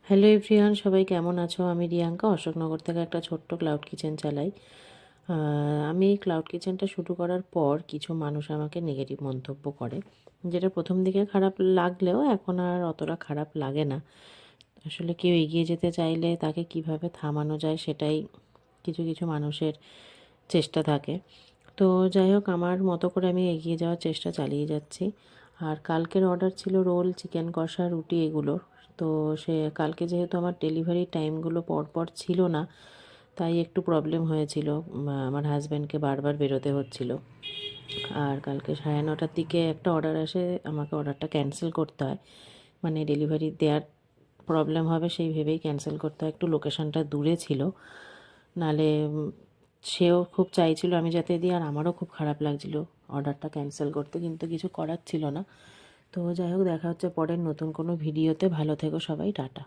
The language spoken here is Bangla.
হ্যালো এভরিওয়ান, সবাই কেমন আছো? আমি রিয়াঙ্কা অশোকনগর থেকে একটা ছোট্ট ক্লাউড কিচেন চালাই। আমি এই ক্লাউড কিচেনটা শুরু করার পর কিছু মানুষ আমাকে নেগেটিভ মন্তব্য করে, যেটা প্রথম দিকে খারাপ লাগলেও এখন আর অতটা খারাপ লাগে না। আসলে কেউ এগিয়ে যেতে চাইলে তাকে কিভাবে থামানো যায় সেটাই কিছু কিছু মানুষের চেষ্টা থাকে। তো যাই হোক, আমার মতো করে আমি এগিয়ে যাওয়ার চেষ্টা চালিয়ে যাচ্ছি। আর কালকের অর্ডার ছিল রোল, চিকেন কষা, রুটি এগুলোর। তো কালকে যেহেতু আমার ডেলিভারি টাইমগুলো পরপর ছিল না, তাই একটু প্রবলেম হয়েছিল। আমার হাজব্যান্ডকে বারবার বেরোতে হচ্ছিল। আর কালকে 9:30টার দিকে একটা অর্ডার আসে, আমাকে অর্ডারটা ক্যান্সেল করতে হয়। মানে ডেলিভারি দেওয়ার প্রবলেম হবে সেই ভেবেই ক্যান্সেল করতে হয়। একটু লোকেশনটা দূরে ছিল, নাহলে সেও খুব চাইছিল আমি যাতে দিই, আর আমারও খুব খারাপ লাগছিল অর্ডারটা ক্যান্সেল করতে, কিন্তু কিছু করার ছিল না। তো যাই হোক, দেখা হচ্ছে পরের নতুন কোনো ভিডিওতে। ভালো থেকো সবাই, টাটা।